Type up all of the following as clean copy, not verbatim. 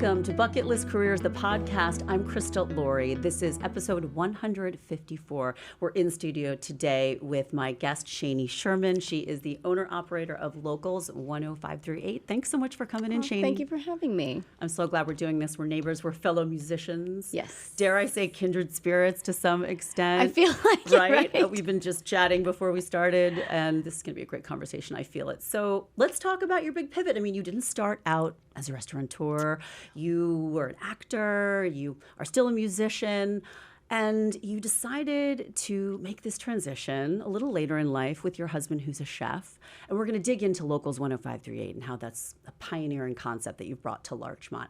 Welcome to Bucket List Careers, the podcast. I'm Krista Laurie. This is episode 154. We're in studio today with my guest, Shani Sherman. She is the owner-operator of Locals 10538. Thanks so much for coming in, Shani. Thank you for having me. I'm so glad we're doing this. We're neighbors. We're fellow musicians. Yes. Dare I say kindred spirits to some extent. I feel like right? We've been just chatting before we started, and this is going to be a great conversation. I feel it. So let's talk about your big pivot. I mean, you didn't start out as a restaurateur. You were an actor. You are still a musician. And you decided to make this transition a little later in life with your husband, who's a chef. And we're going to dig into Locals 10538 and how that's a pioneering concept that you've brought to Larchmont.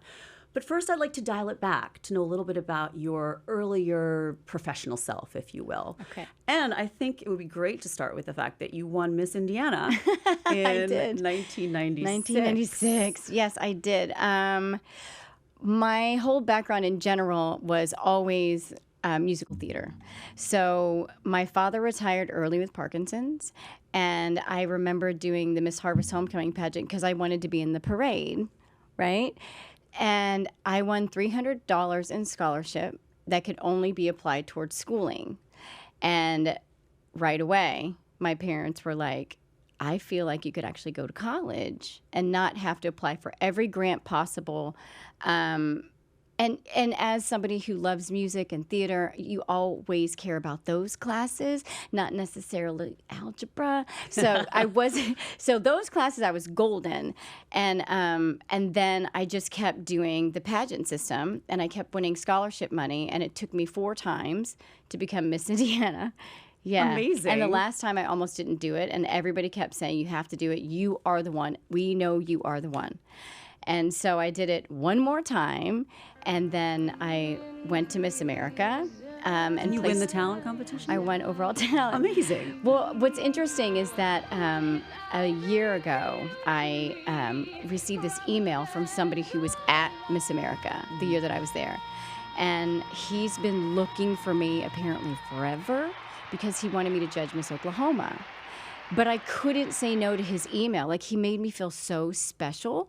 But first, I'd like to dial it back to know a little bit about your earlier professional self, if you will. Okay. And I think it would be great to start with the fact that you won Miss Indiana in 1996. 1996. Yes, I did. My whole background in general was always musical theater. So my father retired early with Parkinson's, and I remember doing the Miss Harvest Homecoming pageant because I wanted to be in the parade, right? And I won $300 in scholarship that could only be applied towards schooling. And right away, my parents were like, I feel like you could actually go to college and not have to apply for every grant possible. And as somebody who loves music and theater, you always care about those classes, not necessarily algebra. So so those classes I was golden. And then I just kept doing the pageant system, and I kept winning scholarship money, and it took me 4 times to become Miss Indiana. Yeah. Amazing. And the last time I almost didn't do it, and everybody kept saying, you have to do it. You are the one. We know you are the one. And so I did it one more time, and then I went to Miss America. And you win the talent competition? I won overall talent. Amazing. Well, what's interesting is that a year ago, I received this email from somebody who was at Miss America the year that I was there. And he's been looking for me apparently forever because he wanted me to judge Miss Oklahoma. But I couldn't say no to his email. Like, he made me feel so special.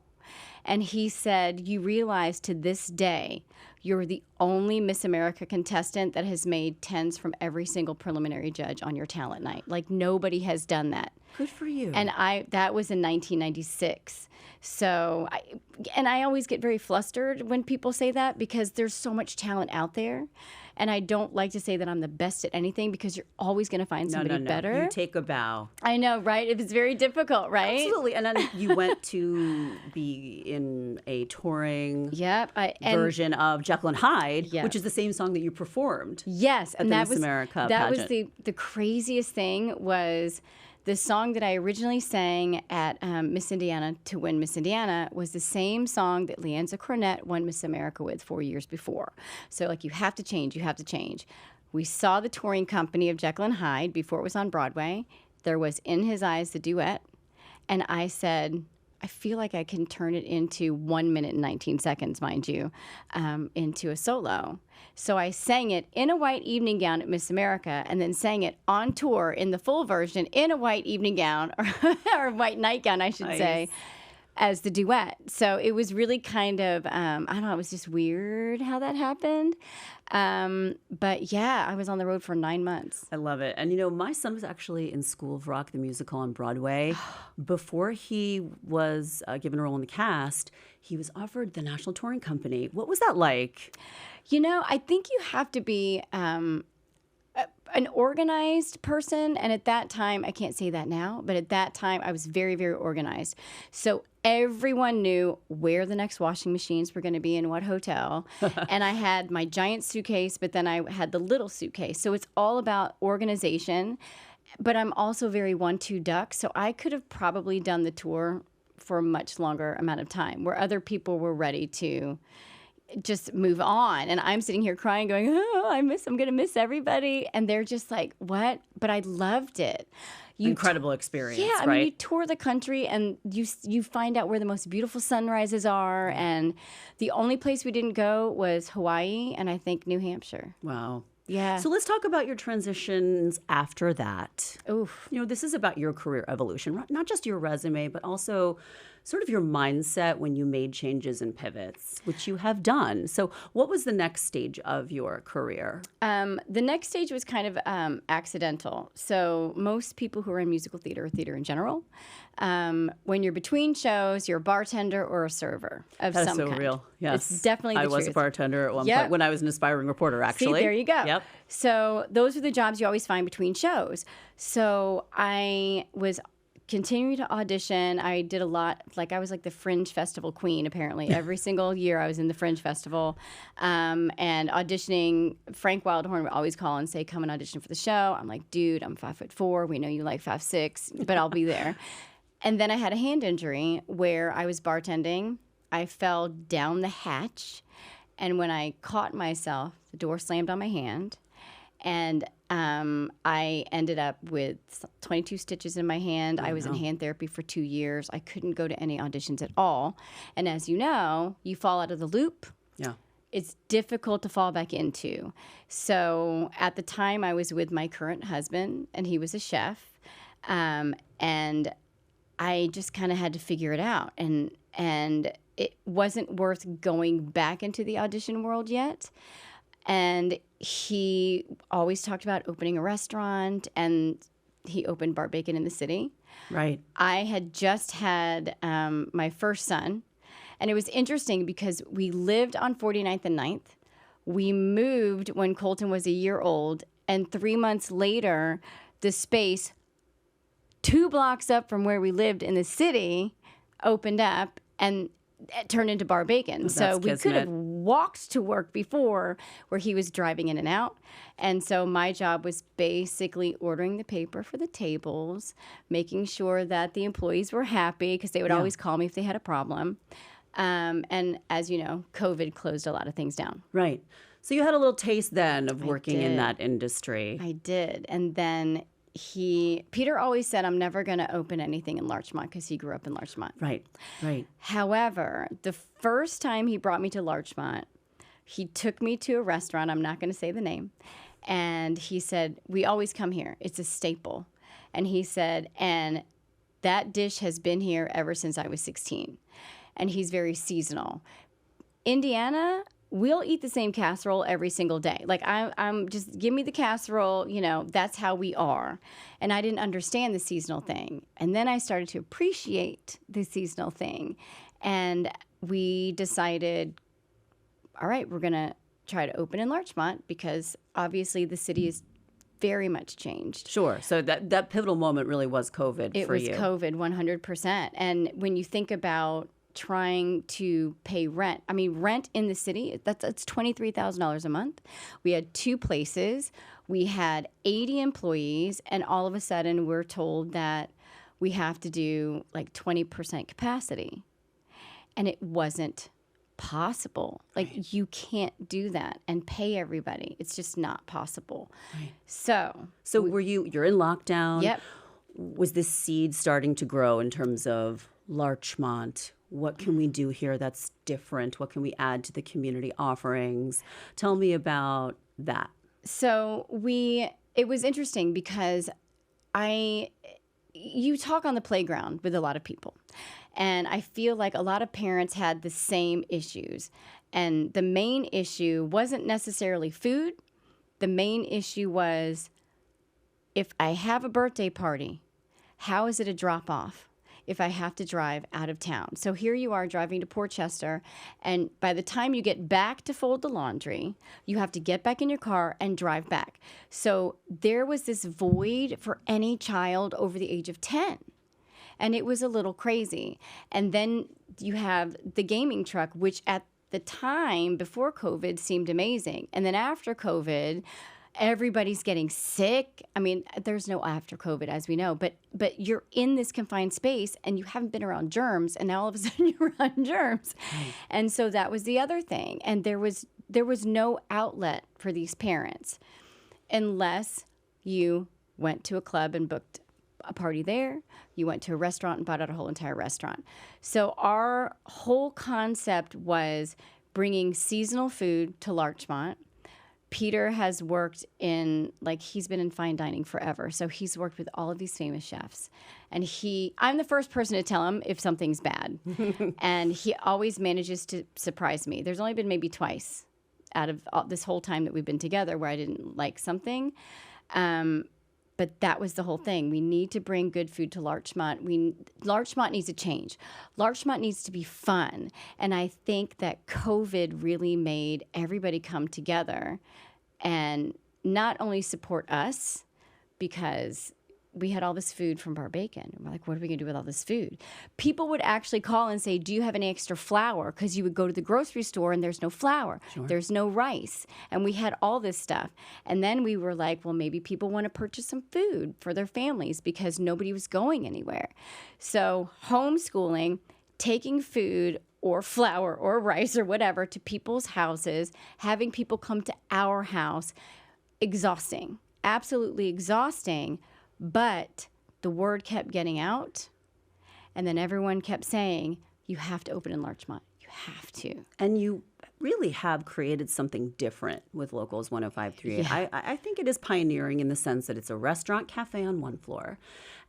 And he said, you realize to this day, you're the only Miss America contestant that has made 10s from every single preliminary judge on your talent night. Like, nobody has done that. Good for you. And that was in 1996. So, I always get very flustered when people say that because there's so much talent out there. And I don't like to say that I'm the best at anything because you're always going to find somebody better. You take a bow. I know, right? It's very difficult, right? Absolutely. And then you went to be in a touring version of Jekyll and Hyde, which is the same song that you performed. Yes. And that was America that pageant. Was the craziest thing was the song that I originally sang at Miss Indiana to win Miss Indiana was the same song that Leanza Cornett won Miss America with 4 years before. So, like, you have to change. We saw the touring company of Jekyll and Hyde before it was on Broadway. There was In His Eyes, the duet. And I said, I feel like I can turn it into 1 minute and 19 seconds, mind you, into a solo. So I sang it in a white evening gown at Miss America and then sang it on tour in the full version in a white evening gown, or white nightgown, I should say, as the duet. So it was really kind of, I don't know, it was just weird how that happened. But yeah, I was on the road for 9 months. I love it. And you know, my son was actually in School of Rock, the musical on Broadway. Before he was given a role in the cast, he was offered the National Touring Company. What was that like? You know, I think you have to be an organized person. And at that time, I can't say that now, but at that time, I was very, very organized. So everyone knew where the next washing machines were going to be in what hotel. And I had my giant suitcase, but then I had the little suitcase. So it's all about organization. But I'm also very 1-2 duck. So I could have probably done the tour for a much longer amount of time where other people were ready to just move on. And I'm sitting here crying going, oh, I'm going to miss everybody. And they're just like, what? But I loved it. Incredible experience, yeah, I right? mean, you tour the country and you find out where the most beautiful sunrises are. And the only place we didn't go was Hawaii and I think New Hampshire. Wow. Yeah. So let's talk about your transitions after that. Oof. This is about your career evolution, not just your resume, but also sort of your mindset when you made changes and pivots, which you have done. So what was the next stage of your career? The next stage was kind of accidental. So most people who are in musical theater or theater in general, when you're between shows, you're a bartender or a server of That's some so kind. real. Yes. It's definitely the I was a truth. bartender at one Yep. point when I was an aspiring reporter, actually. See, there you go. Yep. So those are the jobs you always find between shows. So I was continuing to audition. I did a lot, I was like the Fringe Festival queen, apparently. Every single year I was in the Fringe Festival and auditioning. Frank Wildhorn would always call and say, come and audition for the show. I'm like, dude, I'm 5'4". We know you like 5'6", but I'll be there. And then I had a hand injury where I was bartending. I fell down the hatch. And when I caught myself, the door slammed on my hand. And I ended up with 22 stitches in my hand. I was in hand therapy for 2 years. I couldn't go to any auditions at all. And as you know, you fall out of the loop. Yeah. It's difficult to fall back into. So at the time, I was with my current husband, and he was a chef. And I just kind of had to figure it out. And it wasn't worth going back into the audition world yet. And he always talked about opening a restaurant, and he opened Bar Bacon in the city. Right. I had just had my first son, and it was interesting because we lived on 49th and 9th. We moved when Colton was a year old, and 3 months later, the space 2 blocks up from where we lived in the city opened up, and it turned into Bar Bacon. So we could have walked to work before, where he was driving in and out. And so my job was basically ordering the paper for the tables, making sure that the employees were happy, because they would always call me if they had a problem. And as you know, COVID closed a lot of things down. Right. So you had a little taste then of working in that industry. I did. And then Peter always said, I'm never going to open anything in Larchmont, because he grew up in Larchmont. Right, right. However, the first time he brought me to Larchmont, he took me to a restaurant. I'm not going to say the name. And he said, we always come here. It's a staple. And he said, and that dish has been here ever since I was 16. And he's very seasonal. Indiana, we'll eat the same casserole every single day. Like, I'm just, give me the casserole, that's how we are. And I didn't understand the seasonal thing. And then I started to appreciate the seasonal thing. And we decided, all right, we're going to try to open in Larchmont, because obviously the city is very much changed. Sure. So that pivotal moment really was COVID for you. It was COVID, 100%. And when you think about trying to pay rent. I mean, rent in the city, that's $23,000 a month. We had 2 places. We had 80 employees, and all of a sudden we're told that we have to do like 20% capacity. And it wasn't possible. Like, you can't do that and pay everybody. It's just not possible. Right. So you're in lockdown. Yep. Was this seed starting to grow in terms of Larchmont? What can we do here that's different? What can we add to the community offerings? Tell me about that. So it was interesting because you talk on the playground with a lot of people, and I feel like a lot of parents had the same issues. And the main issue wasn't necessarily food. The main issue was, if I have a birthday party, how is it a drop-off if I have to drive out of town? So here you are driving to Port Chester, and by the time you get back to fold the laundry, you have to get back in your car and drive back. So there was this void for any child over the age of 10. And it was a little crazy. And then you have the gaming truck, which at the time before COVID seemed amazing. And then after COVID, everybody's getting sick. I mean, there's no after COVID, as we know, but you're in this confined space and you haven't been around germs, and now all of a sudden you're around germs. Right. And so that was the other thing. And there was no outlet for these parents unless you went to a club and booked a party there. You went to a restaurant and bought out a whole entire restaurant. So our whole concept was bringing seasonal food to Larchmont. Peter has worked in, like, he's been in fine dining forever. So he's worked with all of these famous chefs. And I'm the first person to tell him if something's bad. And he always manages to surprise me. There's only been maybe twice out of this whole time that we've been together where I didn't like something. But that was the whole thing. We need to bring good food to Larchmont. Larchmont needs to change. Larchmont needs to be fun. And I think that COVID really made everybody come together and not only support us, because we had all this food from Bar Bacon. We're like, what are we going to do with all this food? People would actually call and say, do you have any extra flour? Because you would go to the grocery store and there's no flour. Sure. There's no rice. And we had all this stuff. And then we were like, well, maybe people want to purchase some food for their families because nobody was going anywhere. So homeschooling, taking food or flour or rice or whatever to people's houses, having people come to our house, exhausting, absolutely exhausting. But the word kept getting out, and then everyone kept saying, you have to open in Larchmont. You have to. And you really have created something different with Locals 105.3. Yeah. I think it is pioneering in the sense that it's a restaurant cafe on one floor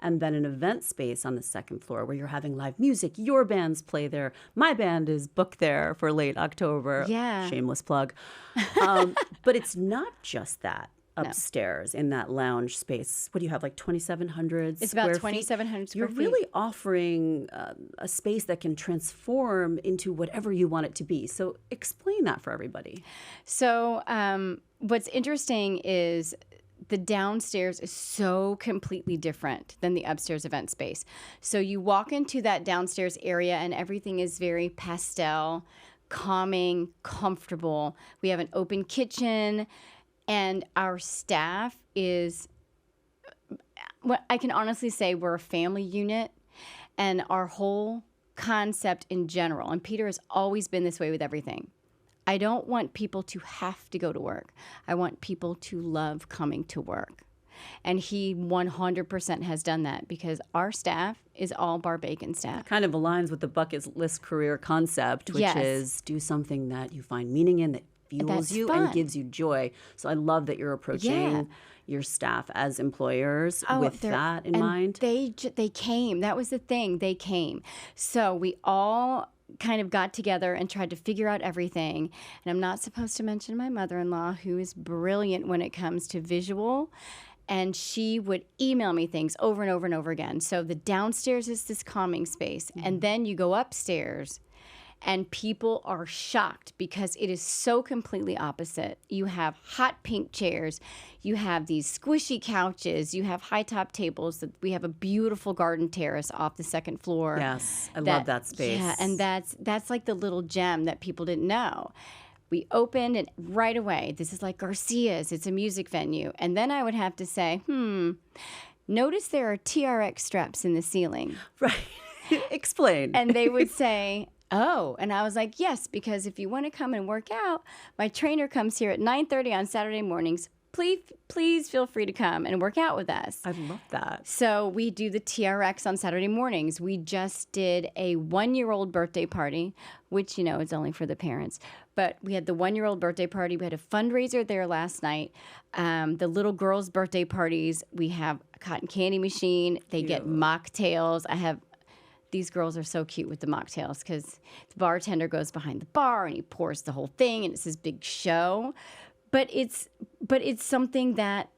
and then an event space on the second floor where you're having live music. Your bands play there. My band is booked there for late October. Yeah. Shameless plug. But it's not just that. Upstairs in that lounge space. What do you have, like 2,700 It's square about feet? 2,700 square You're feet. really offering a space that can transform into whatever you want it to be. So explain that for everybody. So what's interesting is the downstairs is so completely different than the upstairs event space. So you walk into that downstairs area and everything is very pastel, calming, comfortable. We have an open kitchen. And our staff is, I can honestly say we're a family unit, and our whole concept in general, and Peter has always been this way with everything. I don't want people to have to go to work. I want people to love coming to work. And he 100% has done that because our staff is all Bar Bacon staff. It kind of aligns with the bucket list career concept, which Yes. is do something that you find meaning in, that fuels That's you fun. and gives you joy. So I love that you're approaching your staff as employers with that in mind. They came. That was the thing. They came. So we all kind of got together and tried to figure out everything. And I'm not supposed to mention my mother-in-law, who is brilliant when it comes to visual. And she would email me things over and over and over again. So the downstairs is this calming space. Mm-hmm. And then you go upstairs and people are shocked because it is so completely opposite. You have hot pink chairs. You have these squishy couches. You have high top tables. We have a beautiful garden terrace off the second floor. Yes, I love that space. Yeah, and that's like the little gem that people didn't know. We opened and right away, this is like Garcia's. It's a music venue. And then I would have to say, notice there are TRX straps in the ceiling. Right. Explain. And they would say, oh. And I was like, yes, because if you want to come and work out, my trainer comes here at 9:30 on Saturday mornings. Please feel free to come and work out with us. I love that. So we do the TRX on Saturday mornings. We just did a 1-year-old birthday party, which, it's only for the parents. But we had the 1-year-old birthday party. We had a fundraiser there last night. The little girls' birthday parties, we have a cotton candy machine. They get mocktails. These girls are so cute with the mocktails because the bartender goes behind the bar and he pours the whole thing and it's this big show. But it's something that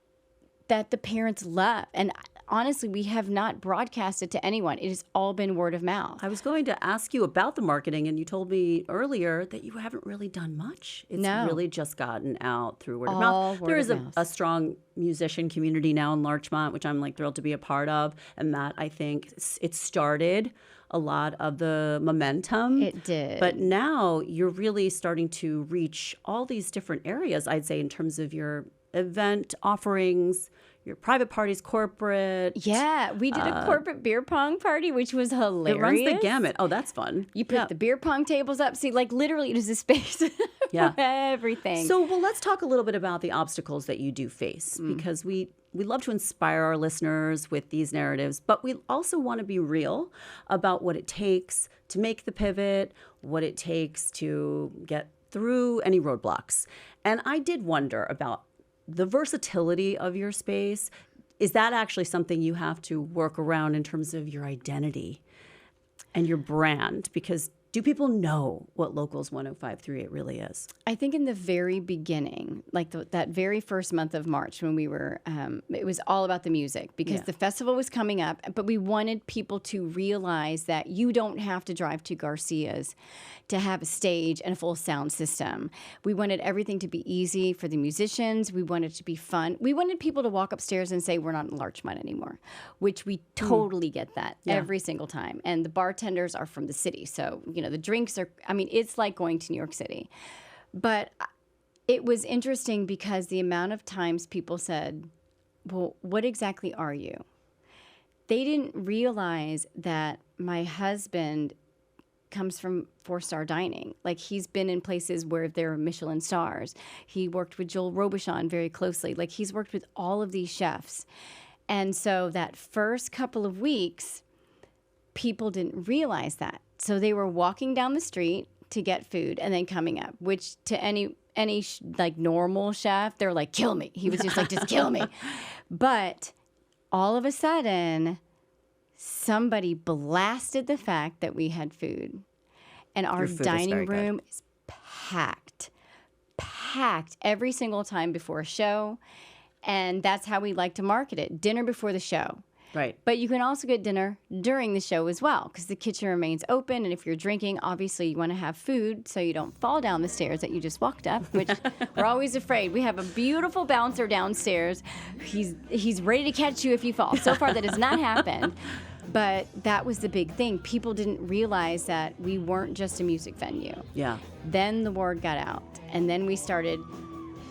the parents love. And honestly, we have not broadcasted to anyone. It has all been word of mouth. I was going to ask you about the marketing, and you told me earlier that you haven't really done much. It's really just gotten out through word of mouth. There is a strong musician community now in Larchmont, which I'm thrilled to be a part of. And that, I think, it started a lot of the momentum. It did. But now you're really starting to reach all these different areas, I'd say, in terms of your event offerings, your private parties, corporate. Yeah, we did a corporate beer pong party, which was hilarious. It runs the gamut. Oh, that's fun. You put the beer pong tables up. See, literally it is a space for everything. So, let's talk a little bit about the obstacles that you do face, because we love to inspire our listeners with these narratives, but we also want to be real about what it takes to make the pivot, what it takes to get through any roadblocks. And I did wonder about the versatility of your space. Is that actually something you have to work around in terms of your identity and your brand? Because do people know what Locals 105.38 really is? I think in the very beginning, like that very first month of March when we were, it was all about the music because the festival was coming up, but we wanted people to realize that you don't have to drive to Garcia's to have a stage and a full sound system. We wanted everything to be easy for the musicians. We wanted it to be fun. We wanted people to walk upstairs and say, we're not in Larchmont anymore, which we totally get that every single time. And the bartenders are from the city. So, the drinks are, it's like going to New York City. But it was interesting because the amount of times people said, well, what exactly are you? They didn't realize that my husband comes from 4-star dining. Like, he's been in places where there are Michelin stars. He worked with Joel Robuchon very closely. Like, he's worked with all of these chefs. And so that first couple of weeks, people didn't realize that. So they were walking down the street to get food and then coming up, which to any like normal chef, they're like, kill me. He was just like, just kill me. But all of a sudden, somebody blasted the fact that we had food. And our dining room is packed every single time before a show. And that's how we like to market it, dinner before the show. Right. But you can also get dinner during the show as well because the kitchen remains open. And if you're drinking, obviously you want to have food so you don't fall down the stairs that you just walked up, which we're always afraid. We have a beautiful bouncer downstairs. He's ready to catch you if you fall. So far, that has not happened. But that was the big thing. People didn't realize that we weren't just a music venue. Yeah. Then the word got out. And then we started,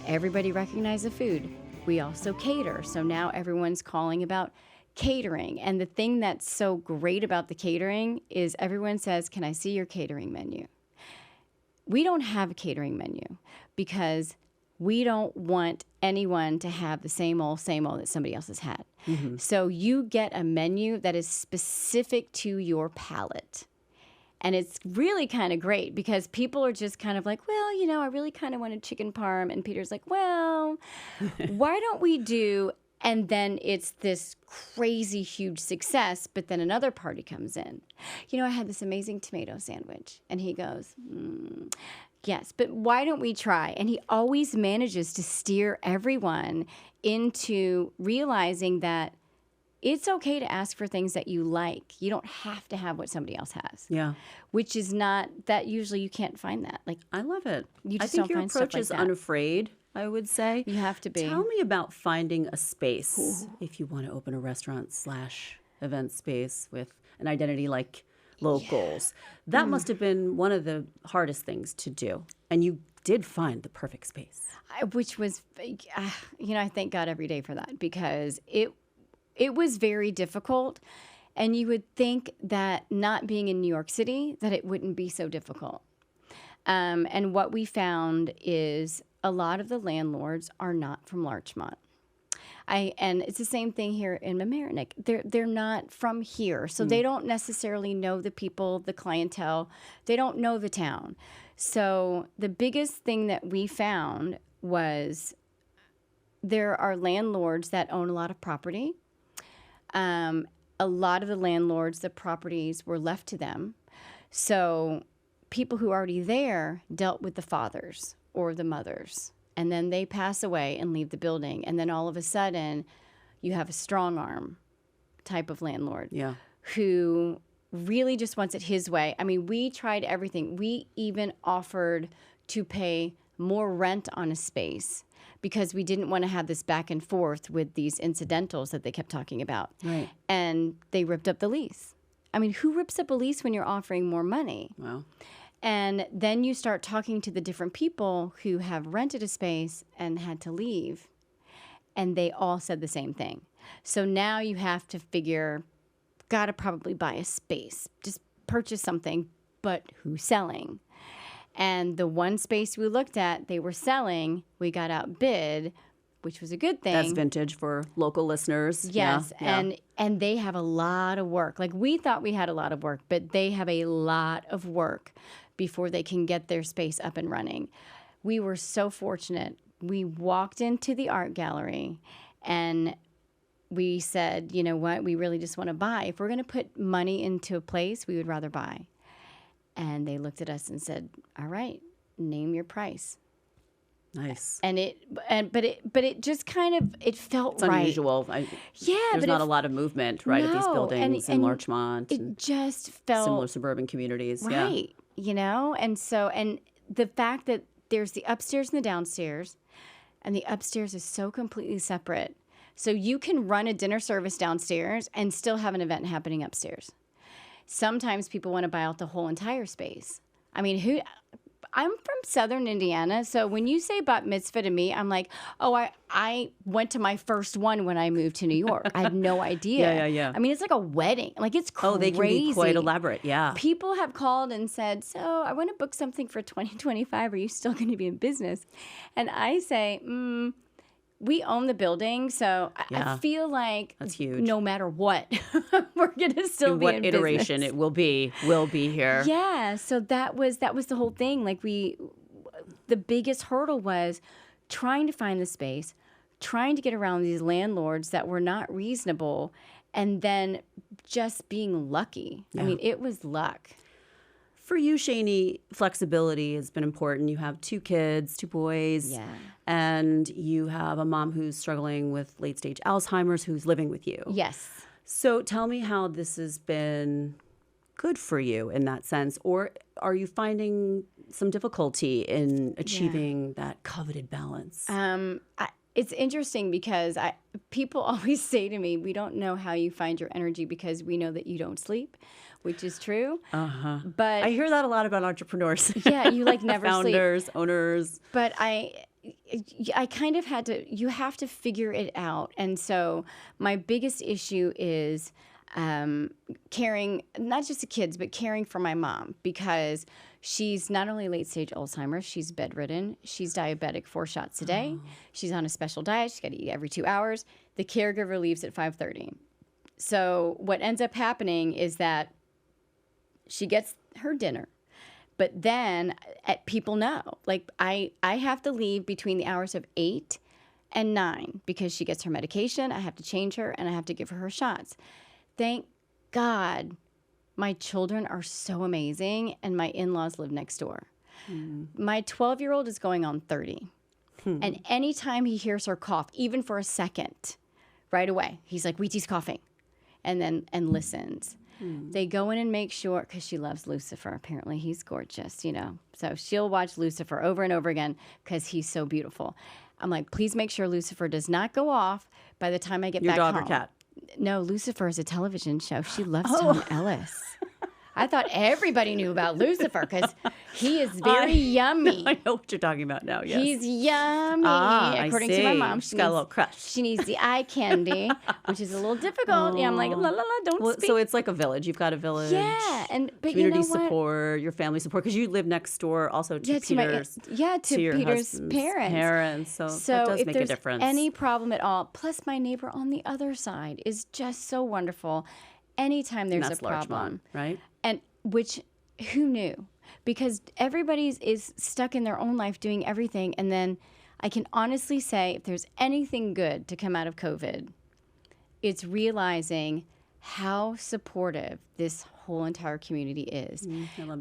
everybody recognized the food. We also cater. So now everyone's calling about catering. And the thing that's so great about the catering is everyone says, can I see your catering menu? We don't have a catering menu because we don't want anyone to have the same old that somebody else has had. Mm-hmm. So you get a menu that is specific to your palate. And it's really kind of great because people are just kind of like, well, I really kind of wanted chicken parm. And Peter's like, well, why don't we do... And then it's this crazy, huge success, but then another party comes in. I had this amazing tomato sandwich. And he goes, yes, but why don't we try? And he always manages to steer everyone into realizing that it's okay to ask for things that you like. You don't have to have what somebody else has. Yeah. Which is not, that usually you can't find that. Like, I love it. You just I think don't your find approach stuff like is that. unafraid, I would say. You have to be. Tell me about finding a space if you want to open a restaurant/event space with an identity like Locals. That must have been one of the hardest things to do. And you did find the perfect space. Which was, I thank God every day for that because it was very difficult. And you would think that not being in New York City, that it wouldn't be so difficult. And what we found is a lot of the landlords are not from Larchmont. And it's the same thing here in Mamaroneck. They're not from here, so they don't necessarily know the people, the clientele. They don't know the town. So the biggest thing that we found was there are landlords that own a lot of property. A lot of the landlords, the properties were left to them. So people who are already there dealt with the fathers or the mothers. And then they pass away and leave the building. And then all of a sudden, you have a strong arm type of landlord who really just wants it his way. I mean, we tried everything. We even offered to pay more rent on a space because we didn't want to have this back and forth with these incidentals that they kept talking about. Right. And they ripped up the lease. I mean, who rips up a lease when you're offering more money? Wow. And then you start talking to the different people who have rented a space and had to leave, and they all said the same thing. So now you have to figure, got to probably buy a space, just purchase something, but who's selling? And the one space we looked at, they were selling, we got outbid, which was a good thing. That's vintage for local listeners. Yes, Yeah. And they have a lot of work. Like, we thought we had a lot of work, but they have a lot of work before they can get their space up and running. We were so fortunate. We walked into the art gallery and we said, you know what, we really just want to buy. If we're going to put money into a place, we would rather buy. And they looked at us and said, all right, name your price. Nice. But it just kind of, it felt It's right. unusual. There's not a lot of movement, right, at these buildings in Larchmont. It just felt similar suburban communities. Right. You know, and the fact that there's the upstairs and the downstairs, and the upstairs is so completely separate. So you can run a dinner service downstairs and still have an event happening upstairs. Sometimes people want to buy out the whole entire space. I mean, I'm from Southern Indiana, so when you say bat mitzvah to me, I'm like, oh, I went to my first one when I moved to New York. I had no idea. Yeah. I mean, it's like a wedding. Like, it's crazy. Oh, they can be quite elaborate, yeah. People have called and said, so I want to book something for 2025. Are you still going to be in business? And I say, we own the building, so I feel like that's huge. No matter what, we're going to still be in business. What iteration it will be here. Yeah, so that was the whole thing. Like the biggest hurdle was trying to find the space, trying to get around these landlords that were not reasonable, and then just being lucky. Yeah. I mean, it was luck. For you, Shanie, flexibility has been important. You have 2 kids, 2 boys. Yeah. And you have a mom who's struggling with late-stage Alzheimer's who's living with you. Yes. So tell me how this has been good for you in that sense. Or are you finding some difficulty in achieving that coveted balance? It's interesting because people always say to me, we don't know how you find your energy because we know that you don't sleep, which is true. Uh-huh. But I hear that a lot about entrepreneurs. Yeah, you like never Founders, sleep. Owners. But I kind of had to, you have to figure it out. And so my biggest issue is caring, not just the kids, but caring for my mom, because she's not only late-stage Alzheimer's, she's bedridden, she's diabetic 4 shots a day, she's on a special diet, she's got to eat every 2 hours. The caregiver leaves at 5:30. So what ends up happening is that she gets her dinner, but then people know, like I have to leave between the hours of 8 and 9 because she gets her medication, I have to change her, and I have to give her shots. Thank God my children are so amazing, and my in-laws live next door. My 12-year-old is going on 30. And anytime he hears her cough, even for a second, right away, he's like, Wheaty's coughing, and listens. They go in and make sure, because she loves Lucifer. Apparently he's gorgeous, you know. So she'll watch Lucifer over and over again because he's so beautiful. I'm like, please make sure Lucifer does not go off by the time I get back home. Your dog or cat? No, Lucifer is a television show. She loves Tom Ellis. I thought everybody knew about Lucifer because he is very yummy. I know what you're talking about now, yes. He's yummy. According to my mom, she's got a little crush. She needs the eye candy, which is a little difficult. Yeah, I'm like, la la la, don't speak. So it's like a village. You've got a village. Yeah, but community you know what? support, your family support, because you live next door also to Peter's. To your Peter's parents. So that does if make a there's difference. Any problem at all, plus my neighbor on the other side is just so wonderful. Anytime there's a problem, right? And which, who knew? Because everybody is stuck in their own life doing everything. And then I can honestly say, if there's anything good to come out of COVID, it's realizing how supportive this whole entire community is,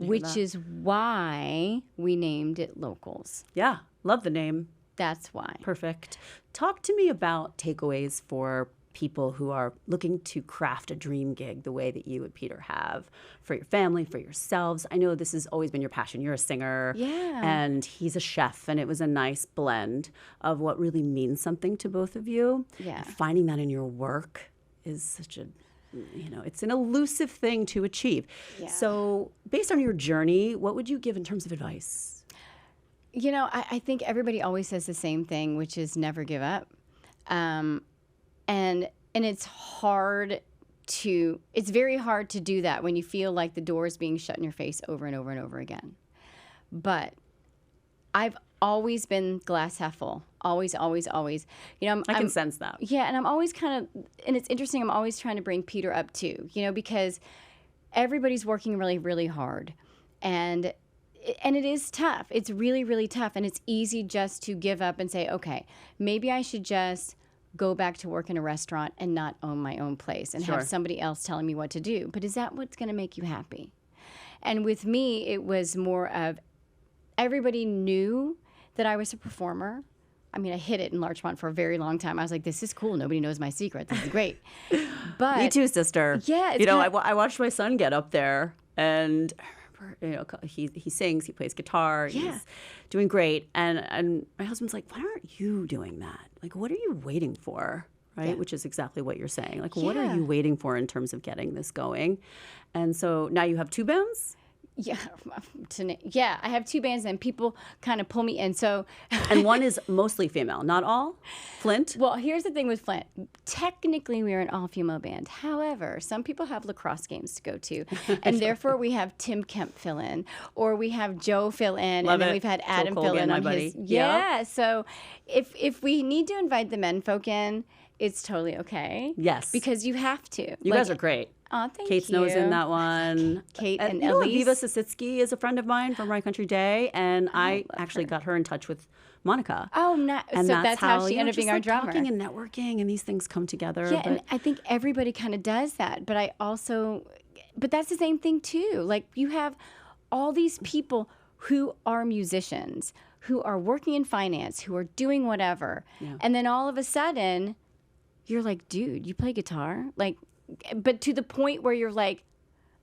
which is why we named it Locals. Yeah, love the name. That's why. Perfect. Talk to me about takeaways for people who are looking to craft a dream gig the way that you and Peter have for your family, for yourselves. I know this has always been your passion. You're a singer, and he's a chef, and it was a nice blend of what really means something to both of you. Yeah. And finding that in your work is such a, it's an elusive thing to achieve. Yeah. So based on your journey, what would you give in terms of advice? You know, I think everybody always says the same thing, which is never give up. And it's very hard to do that when you feel like the door is being shut in your face over and over and over again. But I've always been glass half full. Always, always, always. You know, I can sense that. Yeah, and I'm always and it's interesting, I'm always trying to bring Peter up too, because everybody's working really, really hard. And and it is tough. It's really, really tough. And it's easy just to give up and say, okay, maybe I should just go back to work in a restaurant and not own my own place and have somebody else telling me what to do. But is that what's going to make you happy? And with me, it was more of everybody knew that I was a performer. I mean, I hid it in Larchmont for a very long time. I was like, this is cool. Nobody knows my secret. This is great. But me too, sister. Yeah. I watched my son get up there, and he sings, he plays guitar, he's doing great. And my husband's like, why aren't you doing that? Like, what are you waiting for? Right? Yeah. Which is exactly what you're saying. Like, what are you waiting for in terms of getting this going? And so now you have 2 bands? Yeah, I have 2 bands, and people kind of pull me in. So, and one is mostly female, not all. Flint. Well, here's the thing with Flint. Technically, we're an all-female band. However, some people have lacrosse games to go to, and therefore we have Tim Kemp fill in, or we have Joe fill in, and then we've had Adam fill in on his. Yeah. So, if we need to invite the men folk in, it's totally okay. Yes, because you have to. You guys are great. Oh, thank Kate you. Snow's in that one. Kate and Elise. Aviva Sasitsky is a friend of mine from Rye Country Day, and I actually got her in touch with Monica. Oh, nice. And so that's how she ended up being our drummer. Talking and networking, and these things come together. Yeah, and I think everybody kind of does that. But but that's the same thing too. Like, you have all these people who are musicians, who are working in finance, who are doing whatever, and then all of a sudden, you're like, dude, you play guitar, like. But to the point where you're like,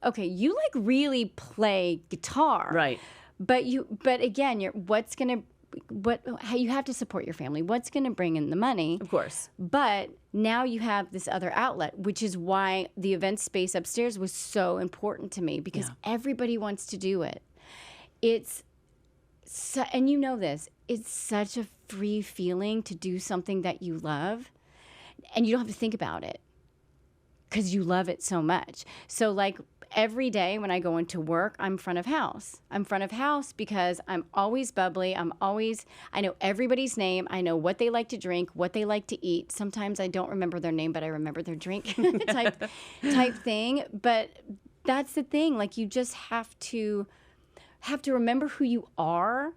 okay, you like really play guitar, right? But again, how you have to support your family. What's going to bring in the money? Of course. But now you have this other outlet, which is why the event space upstairs was so important to me, because everybody wants to do it. And you know this, it's such a free feeling to do something that you love, and you don't have to think about it, because you love it so much. So like every day when I go into work, I'm front of house. I'm front of house because I'm always bubbly. I know everybody's name. I know what they like to drink, what they like to eat. Sometimes I don't remember their name, but I remember their drink type thing. But that's the thing. Like, you just have to remember who you are,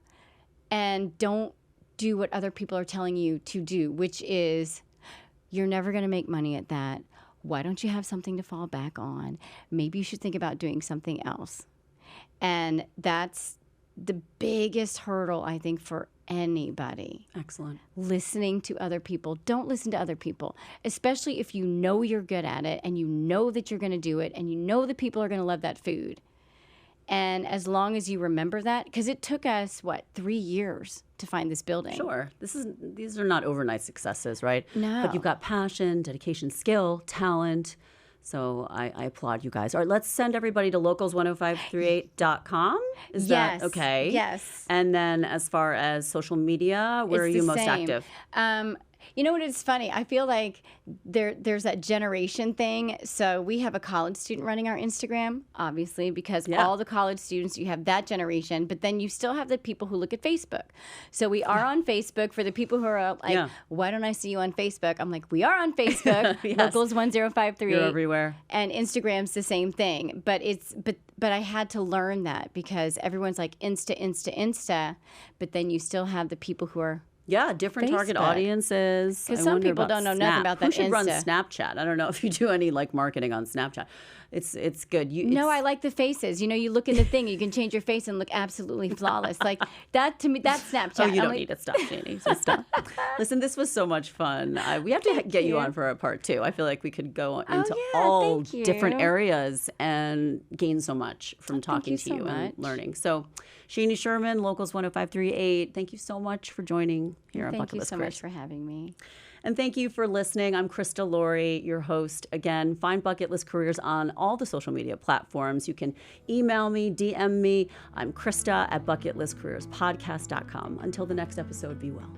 and don't do what other people are telling you to do, which is, you're never going to make money at that. Why don't you have something to fall back on? Maybe you should think about doing something else. And that's the biggest hurdle, I think, for anybody. Excellent. Listening to other people. Don't listen to other people, especially if you know you're good at it, and you know that you're going to do it, and you know that people are going to love that food. And as long as you remember that, because it took us, 3 years to find this building. Sure. These are not overnight successes, right? No. But you've got passion, dedication, skill, talent. So I applaud you guys. All right, let's send everybody to locals1053.com. Is that okay? Yes. And then as far as social media, where are you most active? You know what, it's funny. I feel like there's that generation thing. So we have a college student running our Instagram, obviously, because all the college students, you have that generation, but then you still have the people who look at Facebook. So we are on Facebook. For the people who are like, why don't I see you on Facebook? I'm like, we are on Facebook, Locals1053. You're everywhere. And Instagram's the same thing. But I had to learn that, because everyone's like Insta. But then you still have the people who are different target audiences. Because some people don't know nothing about that. Who should run Snapchat? I don't know if you do any marketing on Snapchat. It's good. No, I like the faces. You look in the thing, you can change your face and look absolutely flawless. Like that, to me, that's Snapchat. Oh, you don't need to stop, Shanie. So stop. Listen, this was so much fun. We have to get you on for a part 2. I feel like we could go into all different areas and gain so much from talking to you and learning. So, Shani Sherman, Locals 105.38. Thank you so much for joining here on Bucket List Careers. Thank you so much for having me. And thank you for listening. I'm Krista Laurie, your host. Again, find Bucket List Careers on all the social media platforms. You can email me, DM me. I'm Krista at bucketlistcareerspodcast.com. Until the next episode, be well.